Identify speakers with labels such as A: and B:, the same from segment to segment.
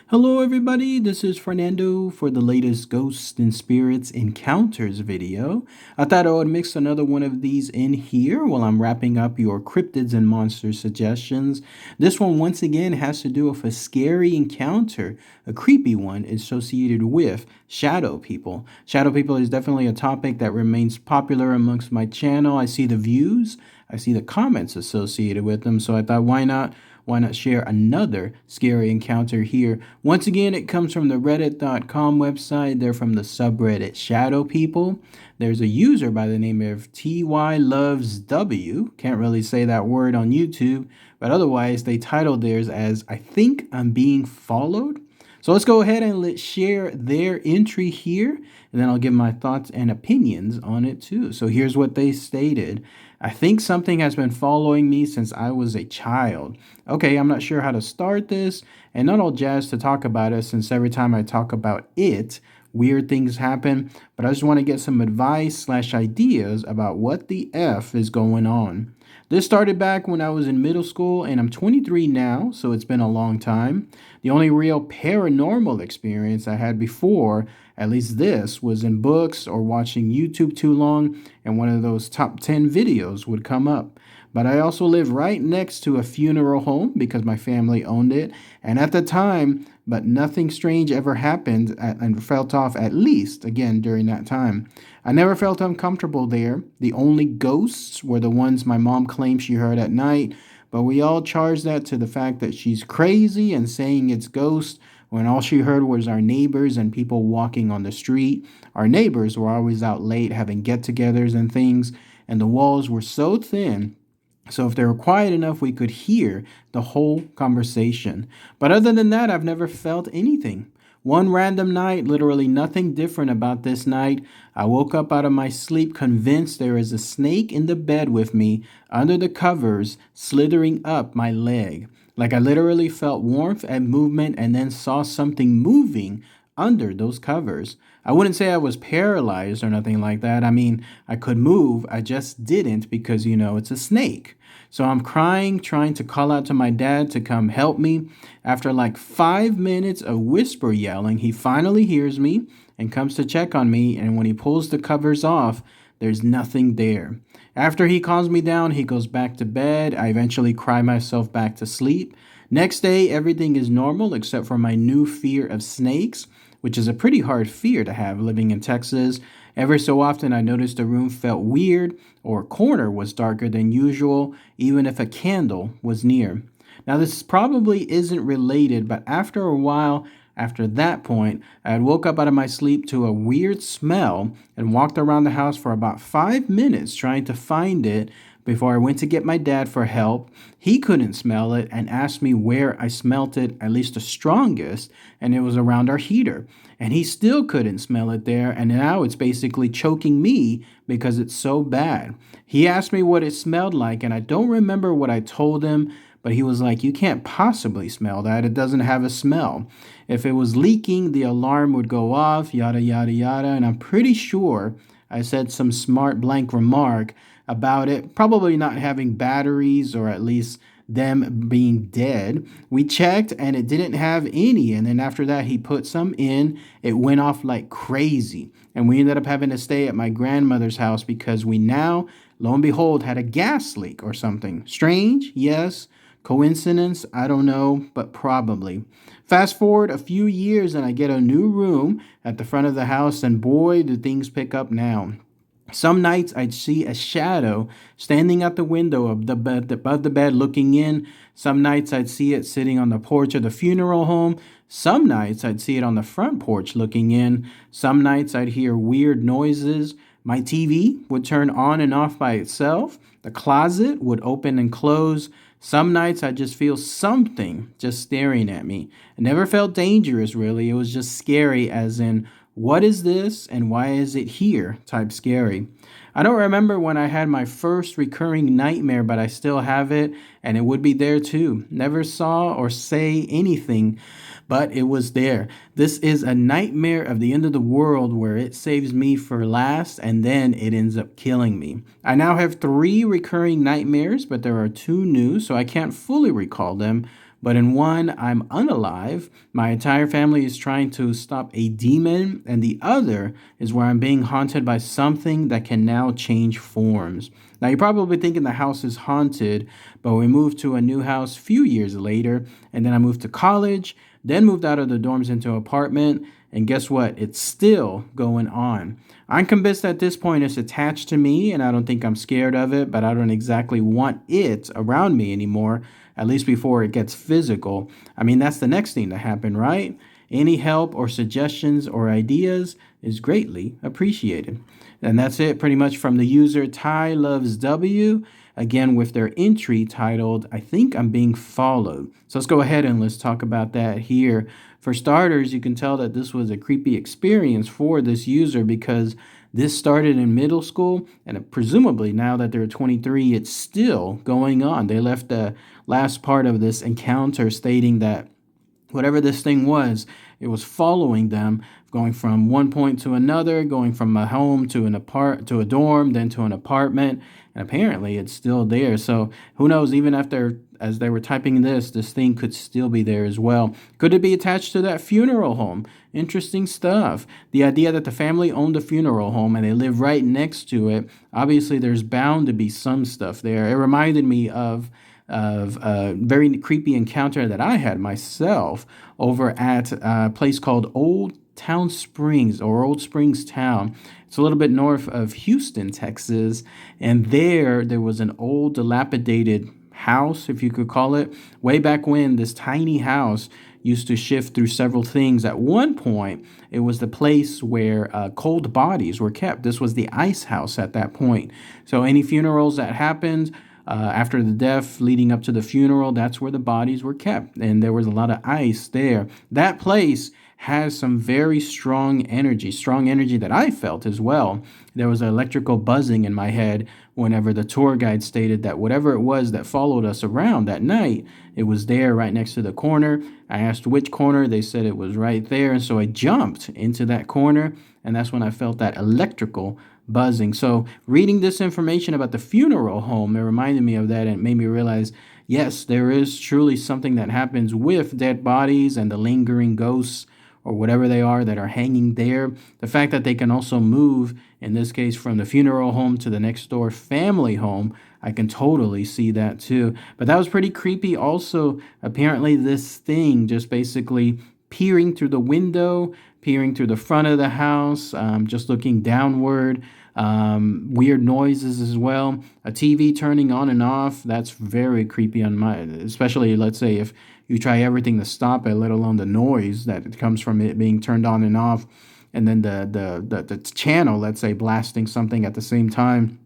A: Hello everybody, this is Fernando for the latest Ghosts and Spirits Encounters video. I thought I would mix another one of these in here while I'm wrapping up your cryptids and monsters suggestions. This one once again has to do with a scary encounter, a creepy one associated with shadow people. Shadow people is definitely a topic that remains popular amongst my channel. I see the views, I see the comments associated with them, so I thought why not share another scary encounter here? Once again, it comes from the reddit.com website. They're from the subreddit Shadow People. There's a user by the name of TYLovesW. Can't really say that word on YouTube, but otherwise they titled theirs as I Think I'm Being Followed. So let's go ahead and let's share their entry here, and then I'll give my thoughts and opinions on it too. So here's what they stated. I think something has been following me since I was a child. Okay, I'm not sure how to start this, and not all jazzed to talk about it since every time I talk about it, weird things happen, but I just want to get some advice/ideas about what the F is going on. This started back when I was in middle school, and I'm 23 now, so it's been a long time. The only real paranormal experience I had before, at least this, was in books or watching YouTube too long, and one of those top 10 videos would come up. But I also live right next to a funeral home because my family owned it, and at the time, but nothing strange ever happened and felt off at least, again, during that time. I never felt uncomfortable there. The only ghosts were the ones my mom claimed she heard at night, but we all charged that to the fact that she's crazy and saying it's ghosts when all she heard was our neighbors and people walking on the street. Our neighbors were always out late having get-togethers and things, and the walls were so thin so if they were quiet enough, we could hear the whole conversation. But other than that, I've never felt anything. One random night, literally nothing different about this night, I woke up out of my sleep convinced there is a snake in the bed with me under the covers slithering up my leg. Like I literally felt warmth and movement and then saw something moving under those covers. I wouldn't say I was paralyzed or nothing like that. I mean, I could move, I just didn't because, it's a snake. So I'm crying, trying to call out to my dad to come help me. After like 5 minutes of whisper yelling, he finally hears me and comes to check on me. And when he pulls the covers off, there's nothing there. After he calms me down, he goes back to bed. I eventually cry myself back to sleep. Next day, everything is normal except for my new fear of snakes, which is a pretty hard fear to have living in Texas. Every so often, I noticed the room felt weird or a corner was darker than usual, even if a candle was near. Now, this probably isn't related, but after a while, after that point, I had woke up out of my sleep to a weird smell and walked around the house for about 5 minutes trying to find it before I went to get my dad for help. He couldn't smell it and asked me where I smelt it, at least the strongest, and it was around our heater. And he still couldn't smell it there, and now it's basically choking me because it's so bad. He asked me what it smelled like, and I don't remember what I told him, but he was like, "You can't possibly smell that. It doesn't have a smell. If it was leaking, the alarm would go off, yada, yada, yada." And I'm pretty sure I said some smart blank remark about it probably not having batteries or at least them being dead. We checked and it didn't have any. And then after that, he put some in. It went off like crazy. And we ended up having to stay at my grandmother's house because we now, lo and behold, had a gas leak or something. Strange, yes. Coincidence? I don't know, but probably. Fast forward a few years and I get a new room at the front of the house, and boy, do things pick up now. Some nights I'd see a shadow standing at the window of the bed, above the bed looking in. Some nights I'd see it sitting on the porch of the funeral home. Some nights I'd see it on the front porch looking in. Some nights I'd hear weird noises. My TV would turn on and off by itself. The closet would open and close. Some nights I just feel something just staring at me. It never felt dangerous, really. It was just scary, as in, what is this and why is it here type scary. I don't remember when I had my first recurring nightmare, but I still have it, and it would be there too. Never saw or say anything, but it was there. This is a nightmare of the end of the world where it saves me for last and then it ends up killing me. I now have 3 recurring nightmares, but there are 2 new, so I can't fully recall them. But in one, I'm unalive. My entire family is trying to stop a demon, and the other is where I'm being haunted by something that can now change forms. Now, you're probably thinking the house is haunted, but we moved to a new house a few years later, and then I moved to college, then moved out of the dorms into an apartment, and guess what? It's still going on. I'm convinced at this point it's attached to me, and I don't think I'm scared of it, but I don't exactly want it around me anymore, at least before it gets physical. I mean, that's the next thing to happen, right? Any help or suggestions or ideas is greatly appreciated. And that's it pretty much from the user Ty Loves W, again with their entry titled, I think I'm being followed. So let's go ahead and let's talk about that here. For starters, you can tell that this was a creepy experience for this user because this started in middle school, and presumably now that they're 23, it's still going on. They left the last part of this encounter stating that whatever this thing was, it was following them, going from one point to another, going from a home to to a dorm, then to an apartment, and apparently it's still there. So who knows? Even after as they were typing this thing could still be there as well. Could it be attached to that funeral home? Interesting stuff. The idea that the family owned a funeral home and they live right next to it. Obviously, there's bound to be some stuff there. It reminded me of a very creepy encounter that I had myself over at a place called Old Town Springs or Old Springs Town. It's a little bit north of Houston, Texas, and there was an old dilapidated house, if you could call it. Way back when, this tiny house used to shift through several things. At one point, it was the place where cold bodies were kept. This was the ice house at that point. So any funerals that happened, after the death leading up to the funeral, that's where the bodies were kept. And there was a lot of ice there. That place has some very strong energy that I felt as well. There was an electrical buzzing in my head whenever the tour guide stated that whatever it was that followed us around that night, it was there right next to the corner. I asked which corner. They said it was right there. And so I jumped into that corner, and that's when I felt that electrical buzzing. So reading this information about the funeral home, it reminded me of that, and it made me realize, yes, there is truly something that happens with dead bodies and the lingering ghosts or whatever they are that are hanging there. The fact that they can also move, in this case, from the funeral home to the next door family home, I can totally see that too. But that was pretty creepy. Also, apparently this thing just basically peering through the window, peering through the front of the house, just looking downward. Weird noises as well. A TV turning on and off. That's very creepy on my, especially let's say if you try everything to stop it, let alone the noise that comes from it being turned on and off, and then the channel, let's say, blasting something at the same time.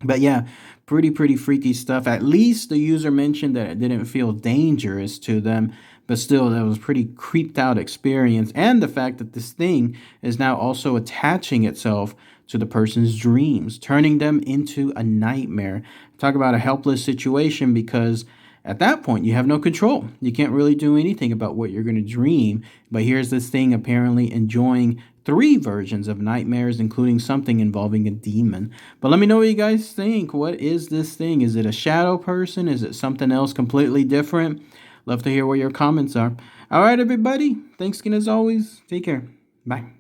A: But yeah, pretty freaky stuff. At least the user mentioned that it didn't feel dangerous to them, but still, that was a pretty creeped out experience. And the fact that this thing is now also attaching itself to the person's dreams, turning them into a nightmare. Talk about a helpless situation, because at that point, you have no control. You can't really do anything about what you're going to dream. But here's this thing apparently enjoying 3 versions of nightmares, including something involving a demon. But let me know what you guys think. What is this thing? Is it a shadow person? Is it something else completely different? Love to hear what your comments are. All right, everybody. Thanks again as always. Take care. Bye.